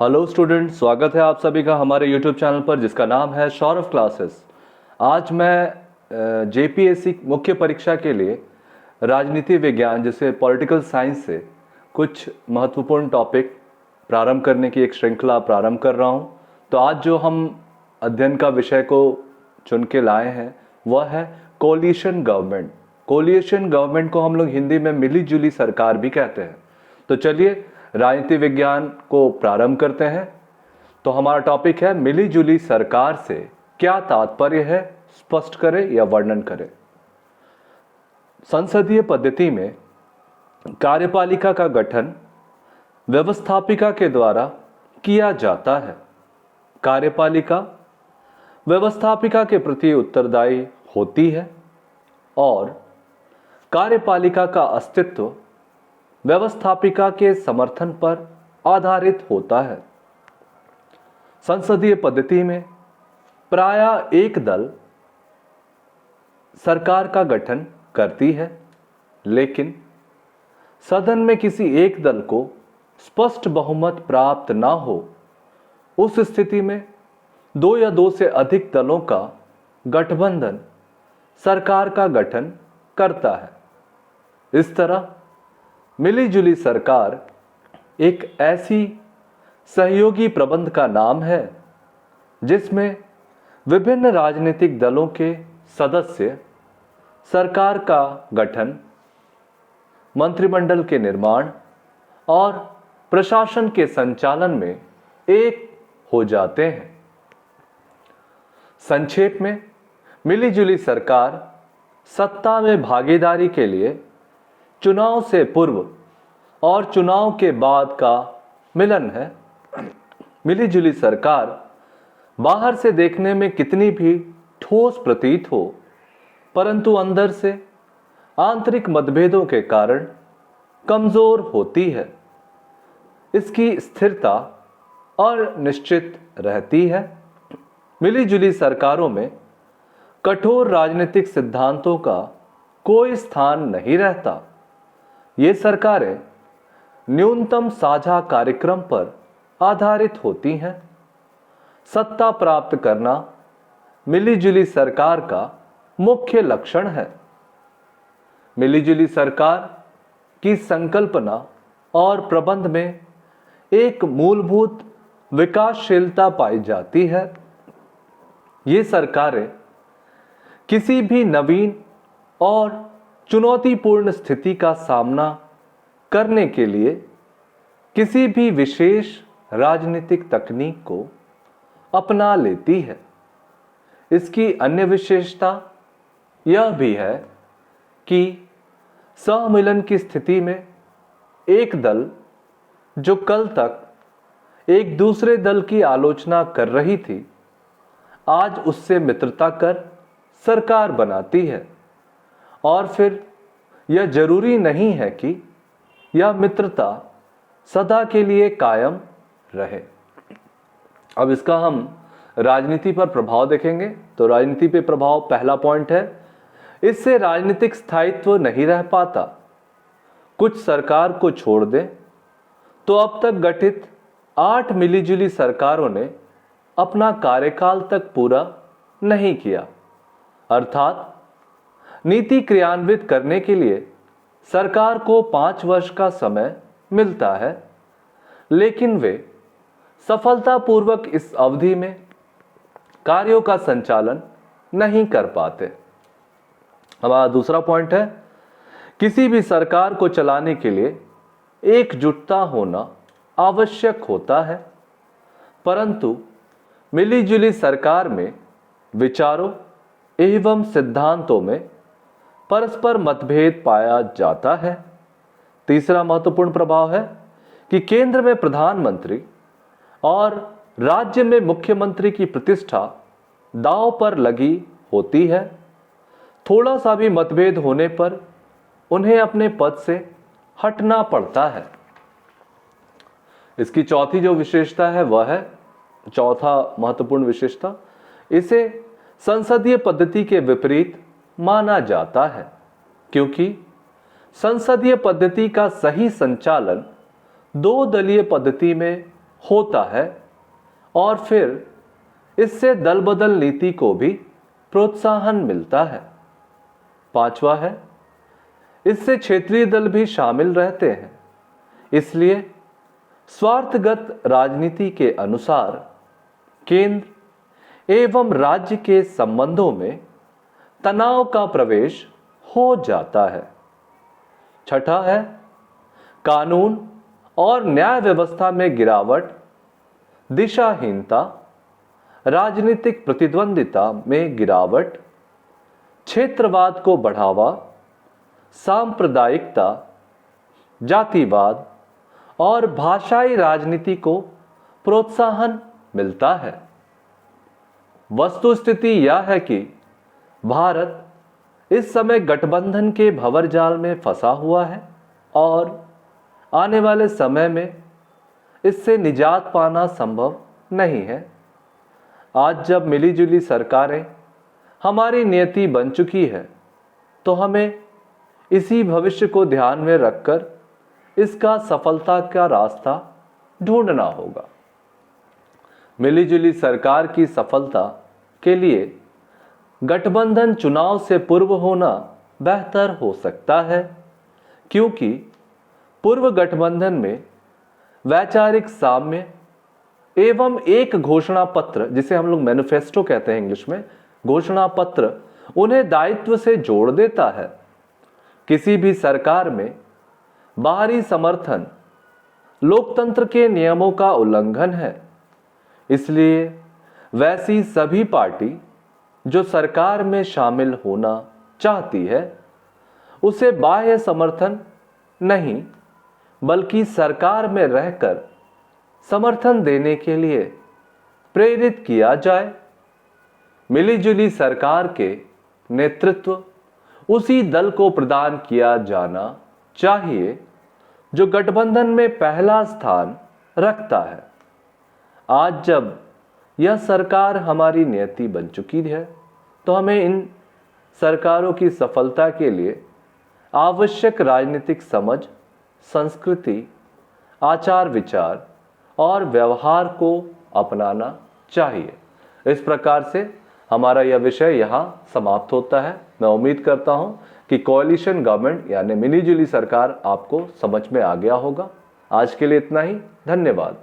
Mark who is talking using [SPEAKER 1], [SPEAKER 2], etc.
[SPEAKER 1] Hello student, स्वागत है आप सभी का हमारे यूट्यूब चैनल पर जिसका नाम है सौरभ क्लासेस। आज मैं जेपीएससी मुख्य परीक्षा के लिए राजनीति विज्ञान जैसे पॉलिटिकल साइंस से कुछ महत्वपूर्ण टॉपिक प्रारंभ करने की एक श्रृंखला प्रारंभ कर रहा हूं। तो आज जो हम अध्ययन का विषय को चुन के लाए हैं वह है कोलिशन गवर्नमेंट। कोलिशन गवर्नमेंट को हम लोग हिंदी में मिली जुली सरकार भी कहते हैं। तो चलिए राजनीति विज्ञान को प्रारंभ करते हैं। तो हमारा टॉपिक है मिली जुली सरकार से क्या तात्पर्य है, स्पष्ट करें या वर्णन करें। संसदीय पद्धति में कार्यपालिका का गठन व्यवस्थापिका के द्वारा किया जाता है। कार्यपालिका व्यवस्थापिका के प्रति उत्तरदायी होती है और कार्यपालिका का अस्तित्व व्यवस्थापिका के समर्थन पर आधारित होता है। संसदीय पद्धति में प्रायः एक दल सरकार का गठन करती है, लेकिन सदन में किसी एक दल को स्पष्ट बहुमत प्राप्त ना हो, उस स्थिति में दो या दो से अधिक दलों का गठबंधन सरकार का गठन करता है। इस तरह मिली जुली सरकार एक ऐसी सहयोगी प्रबंध का नाम है जिसमें विभिन्न राजनीतिक दलों के सदस्य सरकार का गठन, मंत्रिमंडल के निर्माण और प्रशासन के संचालन में एक हो जाते हैं। संक्षेप में मिली जुली सरकार सत्ता में भागीदारी के लिए चुनाव से पूर्व और चुनाव के बाद का मिलन है। मिली जुली सरकार बाहर से देखने में कितनी भी ठोस प्रतीत हो, परंतु अंदर से आंतरिक मतभेदों के कारण कमजोर होती है। इसकी स्थिरता और निश्चित रहती है। मिली जुली सरकारों में कठोर राजनीतिक सिद्धांतों का कोई स्थान नहीं रहता। ये सरकारें न्यूनतम साझा कार्यक्रम पर आधारित होती हैं। सत्ता प्राप्त करना मिली जुली सरकार का मुख्य लक्षण है। मिली जुली सरकार की संकल्पना और प्रबंध में एक मूलभूत विकासशीलता पाई जाती है। ये सरकारें किसी भी नवीन और चुनौतीपूर्ण स्थिति का सामना करने के लिए किसी भी विशेष राजनीतिक तकनीक को अपना लेती है। इसकी अन्य विशेषता यह भी है कि सहमिलन की स्थिति में एक दल जो कल तक एक दूसरे दल की आलोचना कर रही थी, आज उससे मित्रता कर सरकार बनाती है और फिर यह जरूरी नहीं है कि यह मित्रता सदा के लिए कायम रहे। अब इसका हम राजनीति पर प्रभाव देखेंगे। तो राजनीति पे प्रभाव, पहला पॉइंट है, इससे राजनीतिक स्थायित्व नहीं रह पाता। कुछ सरकार को छोड़ दें तो अब तक गठित 8 मिलीजुली सरकारों ने अपना कार्यकाल तक पूरा नहीं किया, अर्थात नीति क्रियान्वित करने के लिए सरकार को 5 वर्ष का समय मिलता है, लेकिन वे सफलतापूर्वक इस अवधि में कार्यों का संचालन नहीं कर पाते। हमारा दूसरा पॉइंट है, किसी भी सरकार को चलाने के लिए एकजुटता होना आवश्यक होता है, परंतु मिलीजुली सरकार में विचारों एवं सिद्धांतों में परस्पर मतभेद पाया जाता है। तीसरा महत्वपूर्ण प्रभाव है कि केंद्र में प्रधानमंत्री और राज्य में मुख्यमंत्री की प्रतिष्ठा दांव पर लगी होती है। थोड़ा सा भी मतभेद होने पर उन्हें अपने पद से हटना पड़ता है। इसकी चौथी जो विशेषता है वह है, चौथा महत्वपूर्ण विशेषता, इसे संसदीय पद्धति के विपरीत माना जाता है, क्योंकि संसदीय पद्धति का सही संचालन 2 दलीय पद्धति में होता है और फिर इससे दल बदल नीति को भी प्रोत्साहन मिलता है। पांचवा है, इससे क्षेत्रीय दल भी शामिल रहते हैं, इसलिए स्वार्थगत राजनीति के अनुसार केंद्र एवं राज्य के संबंधों में तनाव का प्रवेश हो जाता है। छठा है, कानून और न्याय व्यवस्था में गिरावट, दिशाहीनता, राजनीतिक प्रतिद्वंदिता में गिरावट, क्षेत्रवाद को बढ़ावा, सांप्रदायिकता, जातिवाद और भाषाई राजनीति को प्रोत्साहन मिलता है। वस्तुस्थिति यह है कि भारत इस समय गठबंधन के भंवरजाल में फंसा हुआ है और आने वाले समय में इससे निजात पाना संभव नहीं है। आज जब मिलीजुली सरकारें हमारी नियति बन चुकी है, तो हमें इसी भविष्य को ध्यान में रखकर इसका सफलता का रास्ता ढूंढना होगा। मिलीजुली सरकार की सफलता के लिए गठबंधन चुनाव से पूर्व होना बेहतर हो सकता है, क्योंकि पूर्व गठबंधन में वैचारिक साम्य एवं एक घोषणा पत्र, जिसे हम लोग मैनिफेस्टो कहते हैं इंग्लिश में, घोषणा पत्र उन्हें दायित्व से जोड़ देता है। किसी भी सरकार में बाहरी समर्थन लोकतंत्र के नियमों का उल्लंघन है, इसलिए वैसी सभी पार्टी जो सरकार में शामिल होना चाहती है, उसे बाह्य समर्थन नहीं बल्कि सरकार में रहकर समर्थन देने के लिए प्रेरित किया जाए। मिलीजुली सरकार के नेतृत्व उसी दल को प्रदान किया जाना चाहिए जो गठबंधन में पहला स्थान रखता है। आज जब यह सरकार हमारी नियति बन चुकी है, तो हमें इन सरकारों की सफलता के लिए आवश्यक राजनीतिक समझ, संस्कृति, आचार विचार और व्यवहार को अपनाना चाहिए। इस प्रकार से हमारा यह विषय यहाँ समाप्त होता है। मैं उम्मीद करता हूँ कि कोalition गवर्नमेंट यानी मिलीजुली सरकार आपको समझ में आ गया होगा। आज के लिए इतना ही। धन्यवाद।